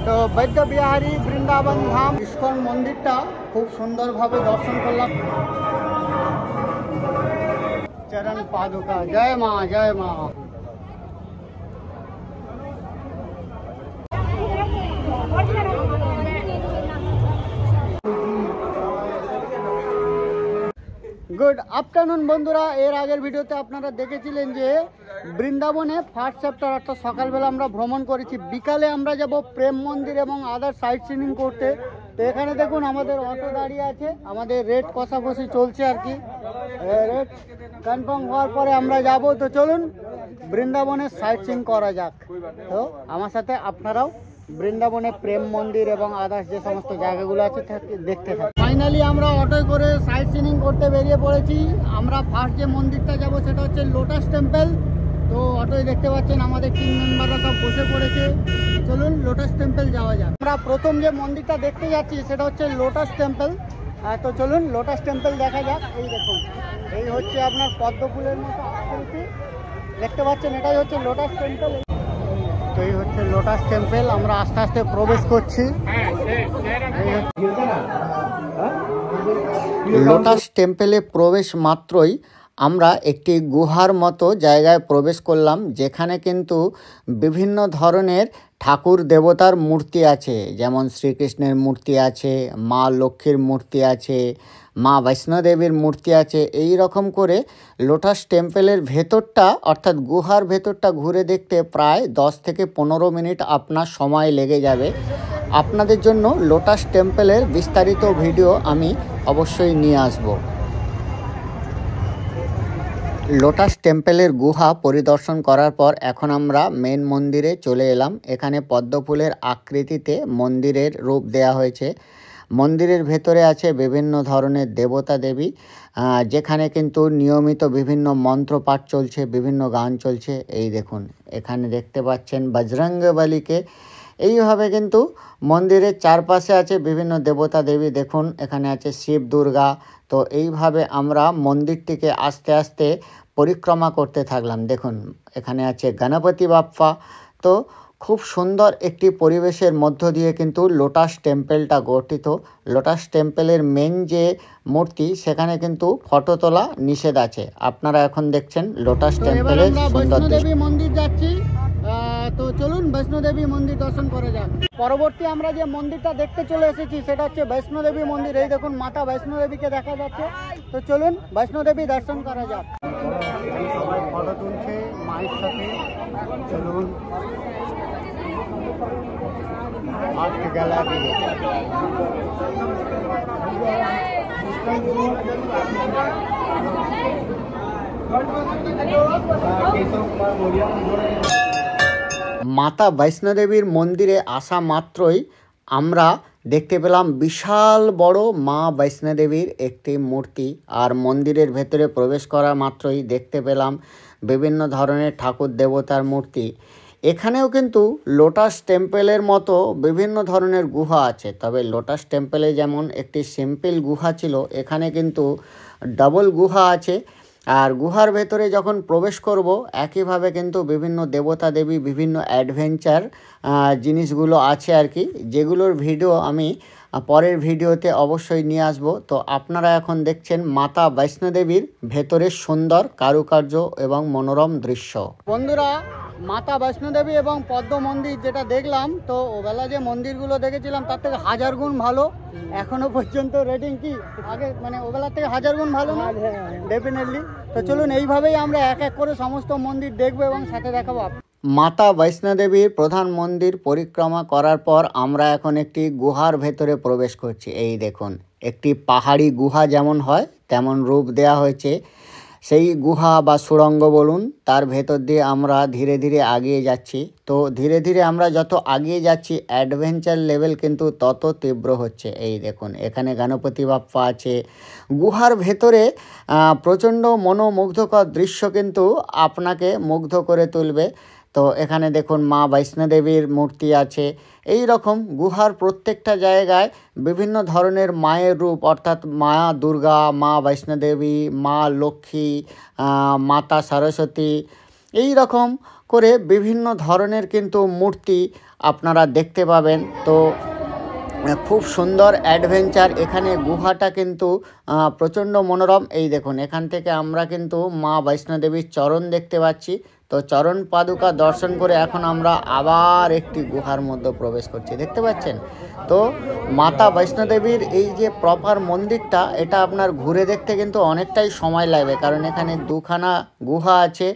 তো বৈদ্য বিহারী বৃন্দাবন ধাম ইস্কন মন্দিরটা খুব সুন্দরভাবে দর্শন করলাম। চরণ পাদুকা, জয় মা জয় মা। গুড আফটারনুন বন্ধুরা, এর আগের ভিডিওতে আপনারা দেখেছিলেন যে বৃন্দাবনে ফার্স্ট চ্যাপ্টার অর্থাৎ সকালবেলা আমরা ভ্রমণ করেছি, বিকালে আমরা যাব প্রেম মন্দির এবং আদার সাইট সিনিং করতে। তো এখানে দেখুন আমাদের অটো দাঁড়িয়ে আছে, আমাদের রেট কষাকষি চলছে আর কি। রেট কনফার্ম হওয়ার পরে আমরা যাব। তো চলুন বৃন্দাবনের সাইট সিন করা যাক। তো আমার সাথে আপনারাও বৃন্দাবনে প্রেম মন্দির এবং আদার্স যে সমস্ত জায়গাগুলো আছে দেখতে থাকি। ফাইনালি আমরা অটোয় করে সাইট সিনিং করতে বেরিয়ে পড়েছি। আমরা ফার্স্ট যে মন্দিরটা যাব সেটা হচ্ছে লোটাস টেম্পল। তো অটোয় দেখতে পাচ্ছেন আমাদের টিম মেম্বাররা সব বসে পড়েছে। চলুন লোটাস টেম্পল যাওয়া যাক। আমরা প্রথম যে মন্দিরটা দেখতে যাচ্ছি সেটা হচ্ছে লোটাস টেম্পল। তো চলুন লোটাস টেম্পল দেখা যাক। এই দেখুন, এই হচ্ছে আপনার পদ্ম ফুলের মতো আকৃতি দেখতে পাচ্ছেন, এটাই হচ্ছে লোটাস টেম্পল। তো এই হচ্ছে লোটাস টেম্পল, আমরা আস্তে আস্তে প্রবেশ করছি। লোটাস টেম্পলে প্রবেশ মাত্রই আমরা একটি গুহার মতো জায়গায় প্রবেশ করলাম, যেখানে কিন্তু বিভিন্ন ধরনের ঠাকুর দেবতার মূর্তি আছে। যেমন শ্রীকৃষ্ণের মূর্তি আছে, মা লক্ষ্মীর মূর্তি আছে, মা বৈষ্ণোদেবীর মূর্তি আছে। এই রকম করে লোটাস টেম্পলের ভেতরটা অর্থাৎ গুহার ভেতরটা ঘুরে দেখতে প্রায় 10 থেকে 15 মিনিট আপনার সময় লেগে যাবে। আপনাদের জন্য লোটাস টেম্পলের বিস্তারিত ভিডিও আমি অবশ্যই নিয়ে আসব। লোটাস টেম্পলের গুহা পরিদর্শন করার পর এখন আমরা মেন মন্দিরে চলে এলাম। এখানে পদ্ম ফুলের আকৃতিতে মন্দিরের রূপ দেয়া হয়েছে। মন্দিরের ভেতরে আছে বিভিন্ন ধরনের দেবতা দেবী, যেখানে কিন্তু নিয়মিত বিভিন্ন মন্ত্রপাঠ চলছে, বিভিন্ন গান চলছে। এই দেখুন এখানে দেখতে পাচ্ছেন বজরংবলীকে। এইভাবে কিন্তু মন্দিরের চারপাশে আছে বিভিন্ন দেবতা দেবী। দেখুন এখানে আছে শিব দুর্গা। তো এইভাবে আমরা মন্দিরটিকে আস্তে আস্তে পরিক্রমা করতে থাকলাম। দেখুন এখানে আছে গণপতি বাপ্পা। তো খুব সুন্দর একটি পরিবেশের মধ্য দিয়ে কিন্তু লোটাস টেম্পলটা গঠিত। লোটাস টেম্পলের মেন যে মূর্তি সেখানে কিন্তু ফটো তোলা নিষেধ আছে। আপনারা এখন দেখছেন লোটাস টেম্পলের সুন্দর মন্দির যাচ্ছি। তো চলুন বৈষ্ণোদেবী মন্দির দর্শন করে যান। পরবর্তী আমরা যে মন্দিরটা দেখতে চলে এসেছি সেটা হচ্ছে বৈষ্ণোদেবী মন্দির। এই দেখুন মাতা বৈষ্ণোদেবীকে দেখা যাচ্ছে। তো চলুন বৈষ্ণোদেবী দর্শন করা যাক। সবাই ফটো তুলছে মায়ের সাথে। চলুন আর্ট গ্যালারি। মাতা বৈষ্ণোদেবীর মন্দিরে আসা মাত্রই আমরা দেখতে পেলাম বিশাল বড় মা বৈষ্ণোদেবীর একটি মূর্তি। আর মন্দিরের ভেতরে প্রবেশ করা মাত্রই দেখতে পেলাম বিভিন্ন ধরনের ঠাকুর দেবতার মূর্তি। এখানেও কিন্তু লোটাস টেম্পলের মতো বিভিন্ন ধরনের গুহা আছে। তবে লোটাস টেম্পলে যেমন একটি সিম্পল গুহা ছিল, এখানে কিন্তু ডাবল গুহা আছে। আর গুহার ভেতরে যখন প্রবেশ করব একইভাবে কিন্তু বিভিন্ন দেবতা দেবী বিভিন্ন অ্যাডভেঞ্চার জিনিসগুলো আছে আর কি, যেগুলোর ভিডিও আমি পরের ভিডিওতে অবশ্যই নিয়ে আসব। তো আপনারা এখন দেখছেন মাতা বৈষ্ণোদেবীর ভেতরের সুন্দর কারুকার্য এবং মনোরম দৃশ্য। বন্ধুরা, মাতা বৈষ্ণোদেবী এবং পদ্ম মন্দির যেটা দেখলাম, তো ওবেলা যে মন্দিরগুলো দেখেছিলাম তার থেকে 1000 গুণ ভালো। এখনো পর্যন্ত রেটিং কি আগে মানে ওবেলার থেকে 1000 গুণ ভালো না? ডেফিনেটলি। তো চলুন এইভাবেই আমরা এক এক করে সমস্ত মন্দির দেখবো এবং সাথে দেখাবো। মাতা বৈষ্ণোদেবীর প্রধান মন্দির পরিক্রমা করার পর আমরা এখন একটি গুহার ভেতরে প্রবেশ করছি। এই দেখুন একটি পাহাড়ি গুহা যেমন হয় তেমন রূপ দেয়া হয়েছে। সেই গুহা বা সুড়ঙ্গ বলুন, তার ভেতর দিয়ে আমরা ধীরে ধীরে এগিয়ে যাচ্ছি। তো ধীরে ধীরে আমরা যত এগিয়ে যাচ্ছি অ্যাডভেঞ্চার লেভেল কিন্তু তত তীব্র হচ্ছে। এই দেখুন এখানে গণপতি বাপ্পা আছে। গুহার ভেতরে প্রচণ্ড মনোমুগ্ধকর দৃশ্য কিন্তু আপনাকে মুগ্ধ করে তুলবে। তো এখানে দেখুন মা বৈষ্ণোদেবীর মূর্তি আছে। এই রকম গুহার প্রত্যেকটা জায়গায় বিভিন্ন ধরনের মায়ের রূপ, অর্থাৎ মা দুর্গা, মা বৈষ্ণোদেবী, মা লক্ষ্মী, মাতা সরস্বতী, এই রকম করে বিভিন্ন ধরনের কিন্তু মূর্তি আপনারা দেখতে পাবেন। তো খুব সুন্দর অ্যাডভেঞ্চার। এখানে গুহাটা কিন্তু প্রচণ্ড মনোরম। এই দেখুন, এখান থেকে আমরা কিন্তু মা বৈষ্ণোদেবীর চরণ দেখতে পাচ্ছি। তো চরণ পাদুকা দর্শন করে এখন আমরা আবার একটি গুহার মধ্যে প্রবেশ করছি, দেখতে পাচ্ছেন। তো মাতা বৈষ্ণোদেবীর এই যে প্রপার মন্দিরটা, এটা আপনার ঘুরে দেখতে কিন্তু অনেকটাই সময় লাগবে, কারণ এখানে দুখানা গুহা আছে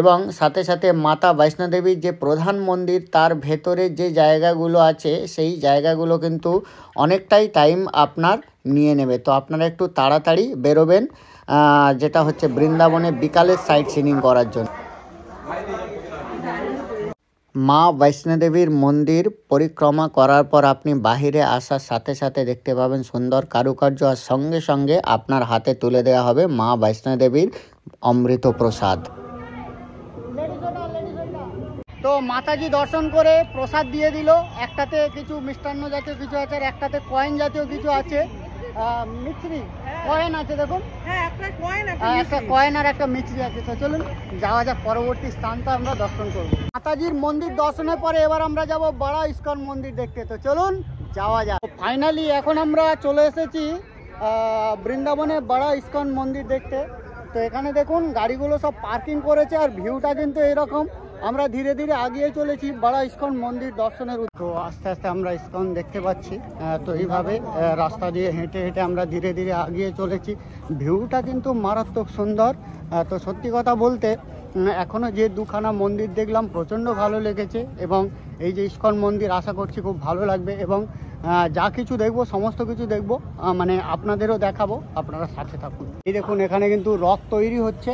এবং সাথে সাথে মাতা বৈষ্ণোদেবীর যে প্রধান মন্দির তার ভেতরে যে জায়গাগুলো আছে সেই জায়গাগুলো কিন্তু অনেকটাই টাইম আপনার নিয়ে নেবে। তো আপনারা একটু তাড়াতাড়ি বেরোবেন, যেটা হচ্ছে বৃন্দাবনে বিকালের সাইট সিনিং করার জন্য। মা বৈষ্ণোদেবীর মন্দির পরিক্রমা করার পর আপনি বাহিরে আসার সাথে সাথে দেখতে পাবেন সুন্দর কারুকার্য, আর সঙ্গে সঙ্গে আপনার হাতে তুলে দেওয়া হবে মা বৈষ্ণোদেবীর অমৃত প্রসাদ। তো মাতাজি দর্শন করে প্রসাদ দিয়ে দিল। একটাতে কিছু মিষ্টান্ন জাতীয় কিছু আছে, আর একটাতে কয়েন জাতীয় কিছু আছে, মিছরি কয়েন আছে। দেখুন, একটা কয়েন আর একটা মিছরি আছে। তো চলুন যাওয়া যাক, পরবর্তী স্থানটা আমরা দর্শন করব। মাতাজির মন্দির দর্শনের পরে এবার আমরা যাব বড় ইস্কন মন্দির দেখতে। তো চলুন যাওয়া যাক। ফাইনালি এখন আমরা চলে এসেছি বৃন্দাবনে বড় ইস্কন মন্দির দেখতে। তো এখানে দেখুন গাড়িগুলো সব পার্কিং করেছে, আর ভিউটা কিন্তু এরকম। আমরা ধীরে ধীরে আগিয়ে চলেছি বড় ইস্কন মন্দির দর্শনের। তো আস্তে আস্তে আমরা ইস্কন দেখতে পাচ্ছি। তো এইভাবে রাস্তা দিয়ে হেঁটে হেঁটে আমরা ধীরে ধীরে আগিয়ে চলেছি। ভিউটা কিন্তু মারাত্মক সুন্দর। তো সত্যি কথা বলতে এখনও যে দুখানা মন্দির দেখলাম প্রচণ্ড ভালো লেগেছে, এবং এই যে ইস্কন মন্দির আশা করছি খুব ভালো লাগবে, এবং যা কিছু দেখবো সমস্ত কিছু দেখবো, মানে আপনাদেরও দেখাবো, আপনারা সাথে থাকুন। এই দেখুন এখানে কিন্তু রথ তৈরি হচ্ছে।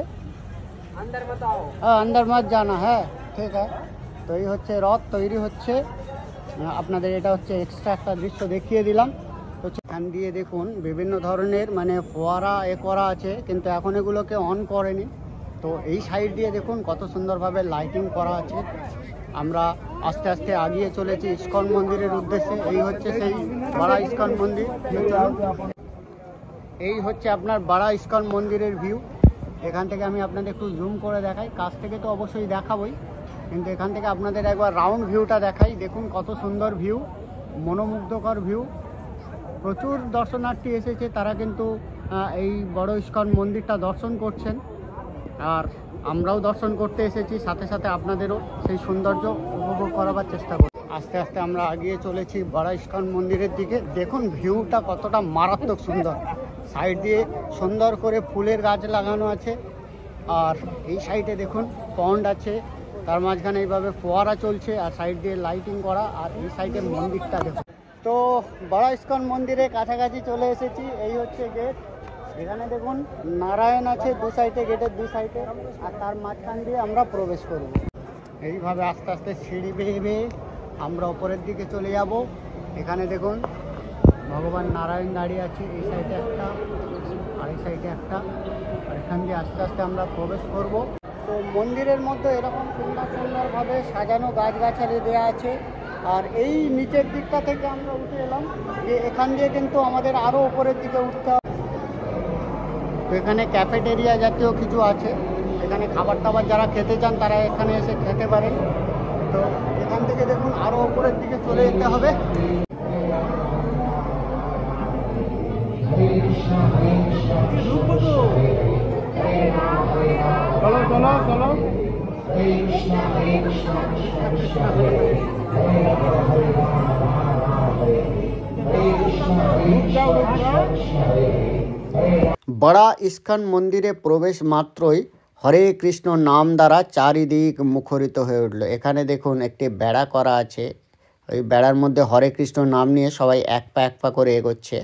अंदर मत जाना है, ठीक है। তো এই হচ্ছে রথ তৈরি হচ্ছে। আপনাদের এটা হচ্ছে এক্সট্রা একটা দৃশ্য দেখিয়ে দিলাম। তো এখান দিয়ে দেখুন বিভিন্ন ধরনের মানে ফোয়ারা করা আছে, কিন্তু এখন এগুলোকে অন করেনি। তো এই সাইড দিয়ে দেখুন কত সুন্দরভাবে লাইটিং করা আছে। আমরা আস্তে আস্তে আগিয়ে চলেছি ইস্কন মন্দিরের উদ্দেশ্যে। এই হচ্ছে সেই বড় ইস্কন মন্দির। এই হচ্ছে আপনার বড় ইস্কন মন্দিরের ভিউ। এখান থেকে আমি আপনাদের একটু জুম করে দেখাই, কাছ থেকে তো অবশ্যই দেখাবই, কিন্তু এখান থেকে আপনাদের একবার রাউন্ড ভিউটা দেখাই। দেখুন কত সুন্দর ভিউ, মনোমুগ্ধকর ভিউ। প্রচুর দর্শনার্থী এসেছে, তারা কিন্তু এই বড় ইস্কন মন্দিরটা দর্শন করছেন, আর আমরাও দর্শন করতে এসেছি। সাথে সাথে আপনাদেরও সেই সৌন্দর্য উপভোগ করাবার চেষ্টা করি। আস্তে আস্তে আমরা আগিয়ে চলেছি বড় ইস্কন মন্দিরের দিকে। দেখুন ভিউটা কতটা মারাত্মক সুন্দর। সাইড দিয়ে সুন্দর করে ফুলের গাছ লাগানো আছে, আর এই সাইডে দেখুন পন্ড আছে, তার মাঝখানে এইভাবে ফোয়ারা চলছে, আর সাইড দিয়ে লাইটিং করা, আর এই সাইডে মন্দিরটা দেখুন। তো বড় ইস্কন মন্দিরে কাছাকাছি চলে এসেছি। এই হচ্ছে গেট। এখানে দেখুন নারায়ণ আছে দু সাইডে, গেটের দু সাইডে, আর তার মাঝখান দিয়ে আমরা প্রবেশ করব। এইভাবে আস্তে আস্তে সিঁড়ি বেয়ে বেয়ে আমরা ওপরের দিকে চলে যাব। এখানে দেখুন ভগবান নারায়ণ দাঁড়িয়ে আছে, এই সাইডে একটা আর এই সাইডে একটা, আর এখান দিয়ে আস্তে আস্তে আমরা প্রবেশ করব। তো মন্দিরের মধ্যে এরকম সুন্দর সুন্দরভাবে সাজানো গাছগাছালি দেওয়া আছে, আর এই নিচের দিকটা থেকে আমরা উঠে এলাম, যে এখান দিয়ে কিন্তু আমাদের আরও উপরের দিকে উঠতে হবে। তো এখানে ক্যাফেটেরিয়া জাতীয় কিছু আছে, এখানে খাবার টাবার যারা খেতে চান তারা এখানে এসে খেতে পারেন। তো এখান থেকে দেখুন আরও উপরের দিকে চলে যেতে হবে। চলো চলো চলো। বড় ইস্কন মন্দিরে প্রবেশ মাত্রই হরে কৃষ্ণ নাম দ্বারা চারিদিক মুখরিত হয়ে উঠল। এখানে দেখুন একটি বেড়া করা আছে, ওই বেড়ার মধ্যে হরে কৃষ্ণ নাম নিয়ে সবাই এক পা করে এগোচ্ছে।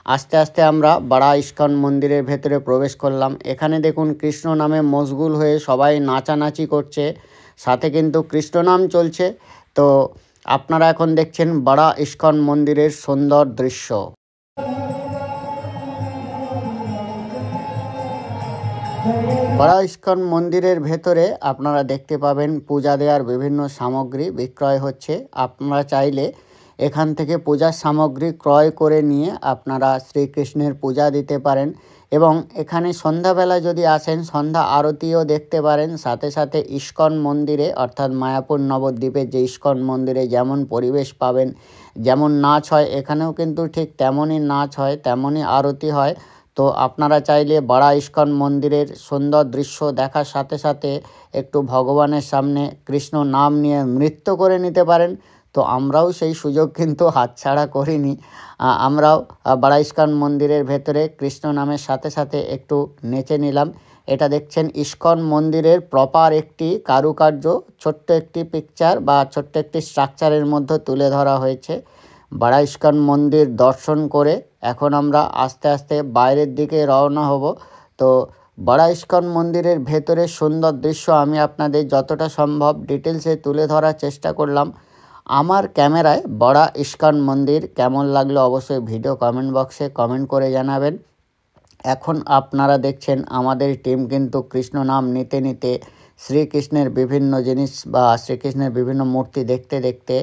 আস্তে আস্তে আমরা বড় ইস্কন মন্দিরের ভেতরে প্রবেশ করলাম। এখানে দেখুন কৃষ্ণ নামে মশগুল হয়ে সবাই নাচানাচি করছে, সাথে কিন্তু কৃষ্ণ নাম চলছে। তো আপনারা এখন দেখছেন বড় ইস্কন মন্দিরের সুন্দর দৃশ্য। বড়া ইস্কন মন্দিরের ভেতরে আপনারা দেখতে পাবেন পূজা দেওয়ার বিভিন্ন সামগ্রী বিক্রয় হচ্ছে। আপনারা চাইলে এখান থেকে পূজার সামগ্রী ক্রয় করে নিয়ে আপনারা শ্রীকৃষ্ণের পূজা দিতে পারেন এবং এখানে সন্ধ্যাবেলা যদি আসেন সন্ধ্যা আরতিও দেখতে পারেন। সাথে সাথে ইস্কন মন্দিরে অর্থাৎ মায়াপুর নবদ্বীপের যে ইস্কন মন্দিরে যেমন পরিবেশ পাবেন, যেমন নাচ হয়, এখানেও কিন্তু ঠিক তেমনই নাচ হয়, তেমনই আরতি হয়। তো আপনারা চাইলে বড়া ইস্কন মন্দিরের সুন্দর দৃশ্য দেখার সাথে সাথে একটু ভগবানের সামনে কৃষ্ণ নাম নিয়ে নৃত্য করে নিতে পারেন। তো আমরাও সেই সুযোগ কিন্তু হাতছাড়া করিনি। আমরাও বড়া ইস্কন মন্দিরের ভেতরে কৃষ্ণ নামের সাথে সাথে একটু নেচে নিলাম। এটা দেখছেন ইস্কন মন্দিরের প্রপার একটি কারুকার্য, ছোট্ট একটি পিকচার বা ছোট্ট একটি স্ট্রাকচারের মধ্যে তুলে ধরা হয়েছে। বড়া ইস্কন মন্দির দর্শন করে এখন আমরা আস্তে আস্তে বাইরের দিকে রওনা হব। তো বড়া ইস্কন মন্দিরের ভেতরে সুন্দর দৃশ্য আমি আপনাদের যতটা সম্ভব ডিটেলসে তুলে ধরার চেষ্টা করলাম। আমার ক্যামেরায় বড়া ইস্কন মন্দির কেমন লাগলো অবশ্যই ভিডিও কমেন্ট বক্সে কমেন্ট করে জানাবেন। এখন আপনারা দেখছেন আমাদের টিম কিন্তু কৃষ্ণ নাম নিতে নিতে শ্রীকৃষ্ণের বিভিন্ন জিনিস বা শ্রীকৃষ্ণের বিভিন্ন মূর্তি দেখতে দেখতে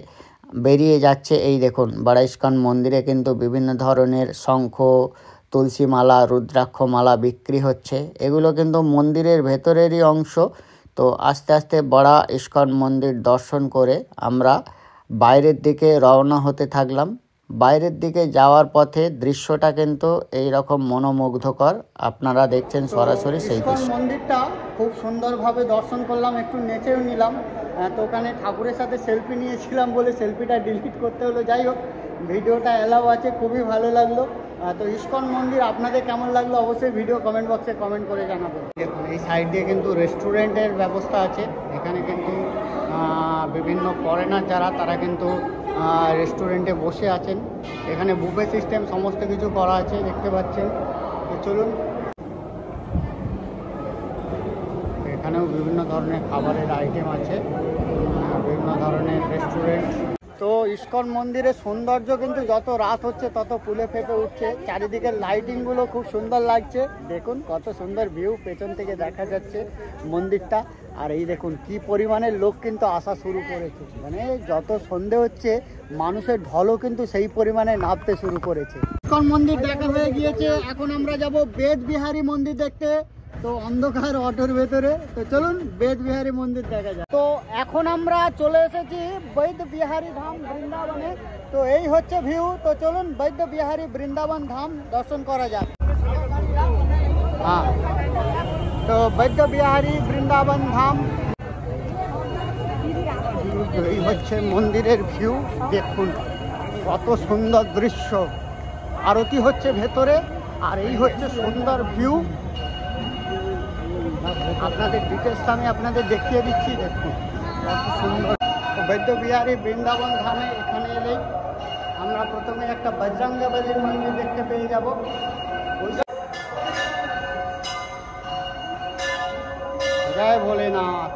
বেরিয়ে যাচ্ছে। এই দেখুন বড়া ইস্কন মন্দিরে কিন্তু বিভিন্ন ধরনের শঙ্খ, তুলসী মালা, রুদ্রাক্ষ মালা বিক্রি হচ্ছে। এগুলো কিন্তু মন্দিরের ভেতরেরই অংশ। তো আস্তে আস্তে বড়া ইস্কন মন্দির দর্শন করে আমরা বাইরের দিকে রওনা হতে থাকলাম। বাইরের দিকে যাওয়ার পথে দৃশ্যটা কিন্তু এই রকম মনোমুগ্ধকর। আপনারা দেখছেন সরাসরি সেই দৃশ্য। মন্দিরটা খুব সুন্দরভাবে দর্শন করলাম, একটু নেচেও নিলাম। তো ওখানে ঠাকুরের সাথে সেলফি নিয়েছিলাম বলে সেলফিটা ডিলিট করতে হলো। যাই হোক, ভিডিওটা এলাও আছে, খুবই ভালো লাগলো। তো ইস্কন মন্দির আপনাদের কেমন লাগলো অবশ্যই ভিডিও কমেন্ট বক্সে কমেন্ট করে জানাবেন। দেখুন এই সাইড দিয়ে কিন্তু রেস্টুরেন্টের ব্যবস্থা আছে। এখানে কিন্তু বিভিন্ন ফরেনার যারা তারা কিন্তু রেস্টুরেন্টে বসে আছেন। এখানে বুফে সিস্টেম সমস্ত কিছু করা আছে দেখতে পাচ্ছেন। তো চলুন, এখানেও বিভিন্ন ধরনের খাবারের আইটেম আছে, বিভিন্ন ধরনের রেস্টুরেন্ট। তো ইস্কন মন্দিরের সৌন্দর্য কিন্তু যত রাত হচ্ছে তত ফুলে ফেপে উঠছে। চারিদিকের লাইটিংগুলো খুব সুন্দর লাগছে। দেখুন কত সুন্দর ভিউ, পেছন থেকে দেখা যাচ্ছে মন্দিরটা। আর এই দেখুন কি পরিমাণের লোক কিন্তু আসা শুরু করেছে, মানে যত সন্ধে হচ্ছে মানুষের ঢলও কিন্তু সেই পরিমাণে নামতে শুরু করেছে। ইস্কন মন্দির দেখা হয়ে গিয়েছে, এখন আমরা যাব বেদ বিহারী মন্দির দেখতে। তো অন্ধকার অটোর ভেতরে, তো চলুন বেদ বিহারী মন্দির দেখা যায়। তো এখন আমরা চলে এসেছি বৈদ্য বিহারী ধাম বৃন্দাবনে। তো এই হচ্ছে ভিউ। তো চলুন বৈদ্য বিহারী বৃন্দাবন ধাম দর্শন করা যাক। হ্যাঁ, তো বৈদ্য বিহারী বৃন্দাবন ধাম, এই হচ্ছে মন্দিরের ভিউ। দেখুন কত সুন্দর দৃশ্য, আরতি হচ্ছে ভেতরে, আর এই হচ্ছে সুন্দর ভিউ। আপনাদের ডিটেলসটা আমি আপনাদের দেখিয়ে দিচ্ছি। দেখুন কত সুন্দর বৈদ্য বিহারী বৃন্দাবন ধামে এখানে এলেই আমরা প্রথমে একটা বজরঙ্গবলীর মন্দির দেখতে পেয়ে যাব। জয় ভোলেনাথ।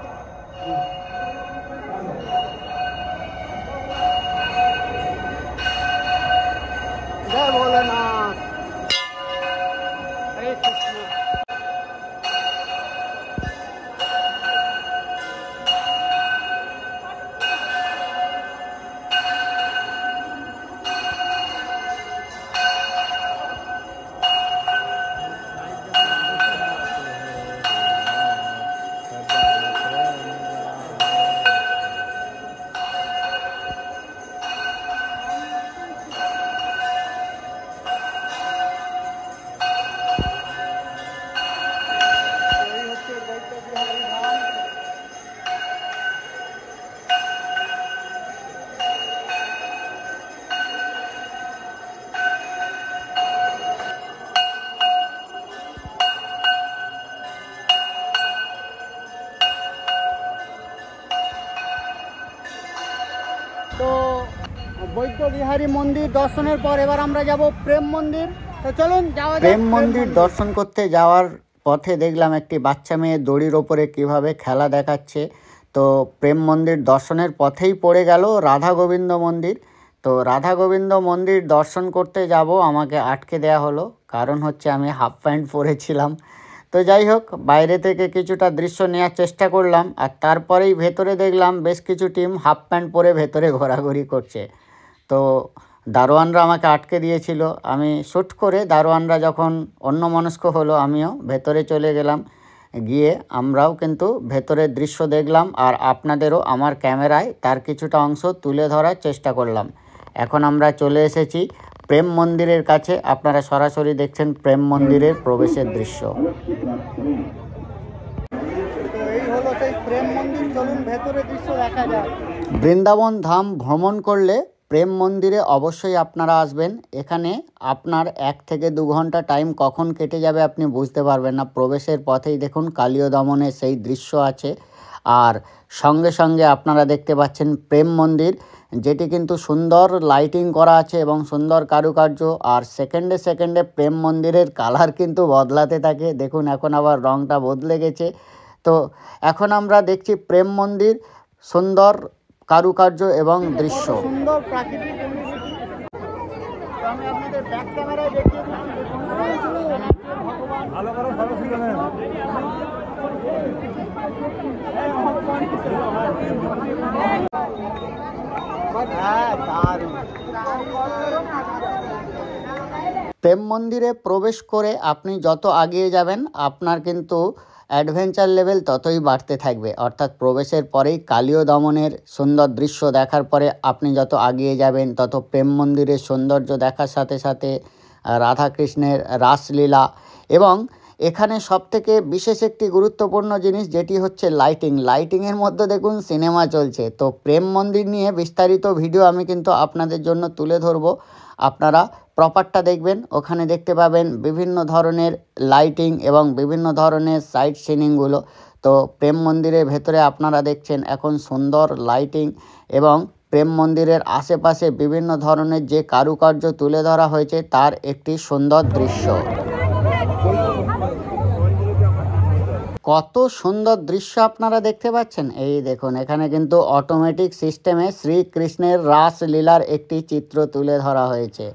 জয় ভোলেনাথ। হরে কৃষ্ণ। তো বৈদ্য বিহারী মন্দির দর্শনের পর এবার আমরা যাব প্রেম মন্দির। তো চলুন যাওয়া যাক। প্রেম মন্দির দর্শন করতে যাওয়ার পথে দেখলাম একটি বাচ্চা মেয়ে দড়ির ওপরে কিভাবে খেলা দেখাচ্ছে। তো প্রেম মন্দির দর্শনের পথেই পড়ে গেল রাধা গোবিন্দ মন্দির। তো রাধা গোবিন্দ মন্দির দর্শন করতে যাব, আমাকে আটকে দেয়া হলো, কারণ হচ্ছে আমি হাফ প্যান্ট পরেছিলাম। তো যাই হোক, বাইরে থেকে কিছুটা দৃশ্য নেওয়ার চেষ্টা করলাম, আর তারপরেই ভেতরে দেখলাম বেশ কিছু টিম হাফ প্যান্ট পরে ভেতরে ঘোরাঘুরি করছে। তো দারোয়ানরা আমাকে আটকে দিয়েছিল। আমি শ্যুট করে দারোয়ানরা যখন অন্যমনস্ক হলো, আমিও ভেতরে চলে গেলাম। গিয়ে আমরাও কিন্তু ভেতরের দৃশ্য দেখলাম, আর আপনাদেরও আমার ক্যামেরায় তার কিছুটা অংশ তুলে ধরার চেষ্টা করলাম। এখন আমরা চলে এসেছি প্রেম মন্দিরের কাছে। আপনারা সরাসরি দেখছেন প্রেম মন্দিরের প্রবেশের দৃশ্য। এই হলো সেই প্রেম মন্দির, চলুন ভেতরে দৃশ্য দেখা যাক। বৃন্দাবন ধাম ভ্রমণ করলে প্রেম মন্দিরে অবশ্যই আপনারা আসবেন। এখানে আপনার 1 থেকে 2 ঘন্টা টাইম কখন কেটে যাবে আপনি বুঝতে পারবেন না। প্রবেশের পথেই দেখুন কালীয় দমনের সেই দৃশ্য আছে, আর সঙ্গে সঙ্গে আপনারা দেখতে পাচ্ছেন প্রেম মন্দির, যেটি কিন্তু সুন্দর লাইটিং করা আছে এবং সুন্দর কারুকার্য। আর সেকেন্ডে সেকেন্ডে প্রেম মন্দিরের কালার কিন্তু বদলাতে থাকে। দেখুন এখন আবার রঙটা বদলে গেছে। তো এখন আমরা দেখছি প্রেম মন্দির, সুন্দর কারুকার্য এবং দৃশ্য, সুন্দর প্রাকৃতিক পরিস্থিতি। আমি আপনাদের ব্যাক ক্যামেরায় দেখিয়ে দিচ্ছি। ভগবান ভালো করে ফটো তুলে নেন। প্রেম মন্দিরে প্রবেশ করে আপনি যত এগিয়ে যাবেন আপনার কিন্তু অ্যাডভেঞ্চার লেভেল ততই বাড়তে থাকবে। অর্থাৎ প্রবেশের পরেই কালীয় দমনের সুন্দর দৃশ্য দেখার পরে আপনি যত এগিয়ে যাবেন তত প্রেম মন্দিরের সৌন্দর্য দেখার সাথে সাথে রাধাকৃষ্ণের রাসলীলা, এবং এখানে সবথেকে বিশেষ একটি গুরুত্বপূর্ণ জিনিস যেটি হচ্ছে লাইটিংয়ের মধ্যে দেখুন সিনেমা চলছে। তো প্রেম মন্দির নিয়ে বিস্তারিত ভিডিও আমি কিন্তু আপনাদের জন্য তুলে ধরবো, আপনারা প্রপারটা দেখবেন। ওখানে দেখতে পাবেন বিভিন্ন ধরনের লাইটিং এবং বিভিন্ন ধরনের সাইট সিনিংগুলো। তো প্রেম মন্দিরের ভেতরে আপনারা দেখছেন এখন সুন্দর লাইটিং, এবং প্রেম মন্দিরের আশেপাশে বিভিন্ন ধরনের যে কারুকার্য তুলে ধরা হয়েছে তার একটি সুন্দর দৃশ্য। কত সুন্দর দৃশ্য আপনারা দেখতে পাচ্ছেন। এই দেখুন এখানে কিন্তু অটোমেটিক সিস্টেমে শ্রীকৃষ্ণের রাসলীলার একটি চিত্র তুলে ধরা হয়েছে।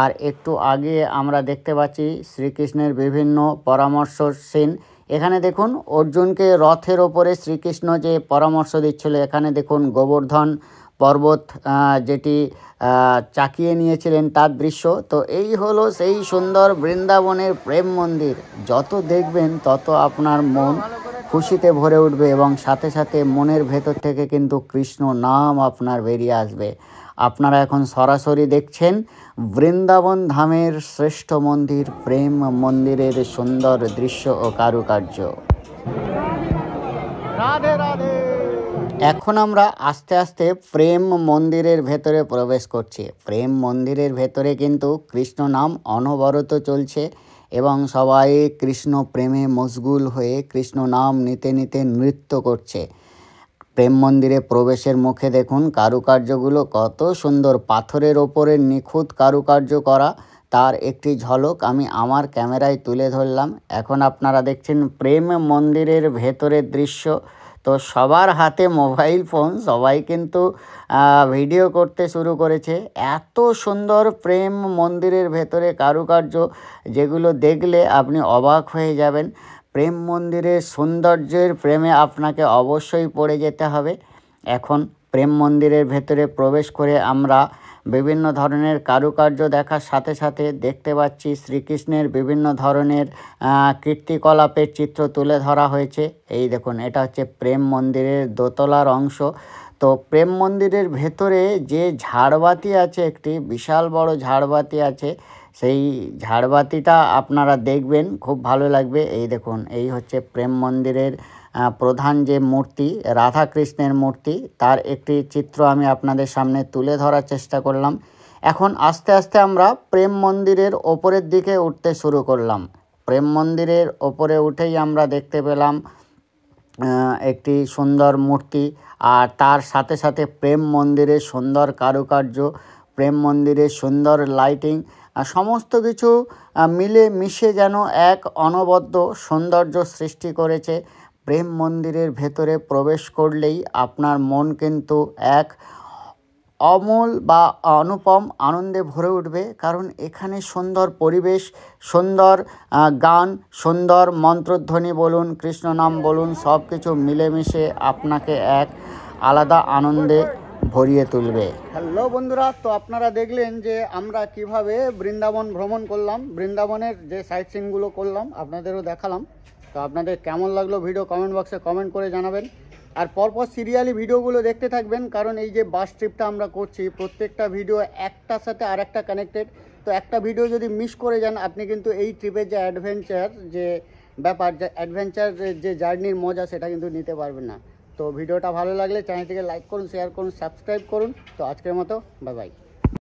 আর একটু আগে আমরা দেখতে পাচ্ছি শ্রীকৃষ্ণের বিভিন্ন পরামর্শ সিন। এখানে দেখুন অর্জুনকে রথের ওপরে শ্রীকৃষ্ণ যে পরামর্শ দিচ্ছিল, এখানে দেখুন গোবর্ধন পর্বত যেটি চাকিয়ে নিয়েছিলেন তার দৃশ্য। তো এই হলো সেই সুন্দর বৃন্দাবনের প্রেম মন্দির। যত দেখবেন তত আপনার মন খুশিতে ভরে উঠবে, এবং সাথে সাথে মনের ভেতর থেকে কিন্তু কৃষ্ণ নাম আপনার বেরিয়ে আসবে। আপনারা এখন সরাসরি দেখছেন বৃন্দাবন ধামের শ্রেষ্ঠ মন্দির প্রেম মন্দিরের সুন্দর দৃশ্য ও কারুকার্য। রাধে রাধে। এখন আমরা আস্তে আস্তে প্রেম মন্দিরের ভেতরে প্রবেশ করছি। প্রেম মন্দিরের ভেতরে কিন্তু কৃষ্ণ নাম অনবরত চলছে, এবং সবাই কৃষ্ণ প্রেমে মশগুল হয়ে কৃষ্ণ নাম নিতে নিতে নৃত্য করছে। প্রেম মন্দিরে প্রবেশের মুখে দেখুন কারুকার্যগুলো কত সুন্দর, পাথরের ওপরে নিখুঁত কারুকার্য করা, তার একটি ঝলক আমি আমার ক্যামেরায় তুলে ধরলাম। এখন আপনারা দেখছেন প্রেম মন্দিরের ভেতরের দৃশ্য। তো সবার হাতে মোবাইল ফোন, সবাই কিন্তু ভিডিও করতে শুরু করেছে। এত সুন্দর প্রেম মন্দিরের ভেতরে কারুকার্য, যেগুলো দেখলে আপনি অবাক হয়ে যাবেন। প্রেম মন্দিরের সৌন্দর্যের প্রেমে আপনাকে অবশ্যই পড়ে যেতে হবে। এখন প্রেম মন্দিরের ভেতরে প্রবেশ করে আমরা বিভিন্ন ধরনের কারুকার্য দেখার সাথে সাথে দেখতে পাচ্ছি শ্রীকৃষ্ণের বিভিন্ন ধরনের কীর্তিকলাপের চিত্র তুলে ধরা হয়েছে। এই দেখুন এটা হচ্ছে প্রেম মন্দিরের দোতলার অংশ। তো প্রেম মন্দিরের ভেতরে যে ঝাড়বাতি আছে, একটি বিশাল বড় ঝাড়বাতি আছে, সেই ঝাড়বাতিটা আপনারা দেখবেন, খুব ভালো লাগবে। এই দেখুন এই হচ্ছে প্রেম মন্দিরের প্রধান যে মূর্তি, রাধাকৃষ্ণের মূর্তি, তার একটি চিত্র আমি আপনাদের সামনে তুলে ধরার চেষ্টা করলাম। এখন আস্তে আস্তে আমরা প্রেম মন্দিরের ওপরের দিকে উঠতে শুরু করলাম। প্রেম মন্দিরের ওপরে উঠেই আমরা দেখতে পেলাম একটি সুন্দর মূর্তি, আর তার সাথে সাথে প্রেম মন্দিরের সুন্দর কারুকার্য, প্রেম মন্দিরের সুন্দর লাইটিং, সমস্ত কিছু মিলে মিশে যেন এক অনবদ্য সৌন্দর্য সৃষ্টি করেছে। প্রেম মন্দিরের ভেতরে প্রবেশ করলেই আপনার মন কিন্তু এক অমূল বা অনুপম আনন্দে ভরে উঠবে, কারণ এখানে সুন্দর পরিবেশ, সুন্দর গান, সুন্দর মন্ত্রধ্বনি বলুন, কৃষ্ণ নাম বলুন, সব কিছু মিলেমিশে আপনাকে এক আলাদা আনন্দে ভরিয়ে তুলবে। হ্যালো বন্ধুরা, তো আপনারা দেখলেন যে আমরা কিভাবে বৃন্দাবন ভ্রমণ করলাম, বৃন্দাবনের যে সাইট সিনগুলো করলাম আপনাদেরও দেখালাম। তো আপনাদের কেমন লাগলো ভিডিও কমেন্ট বক্সে কমেন্ট করে জানাবেন। আর পরপর সিরিয়ালি ভিডিওগুলো দেখতে থাকবেন, কারণ এই যে বাস ট্রিপটা আমরা করছি প্রত্যেকটা ভিডিও একটার সাথে আর একটা কানেক্টেড। তো একটা ভিডিও যদি মিস করে যান আপনি কিন্তু এই ট্রিপের যে অ্যাডভেঞ্চার যে ব্যাপার, যে অ্যাডভেঞ্চার যে জার্নির মজা সেটা কিন্তু নিতে পারবেন না। তো ভিডিওটা ভালো লাগলে চ্যানেলটিকে লাইক করুন, শেয়ার করুন, সাবস্ক্রাইব করুন। তো আজকের মতো বাই বাই।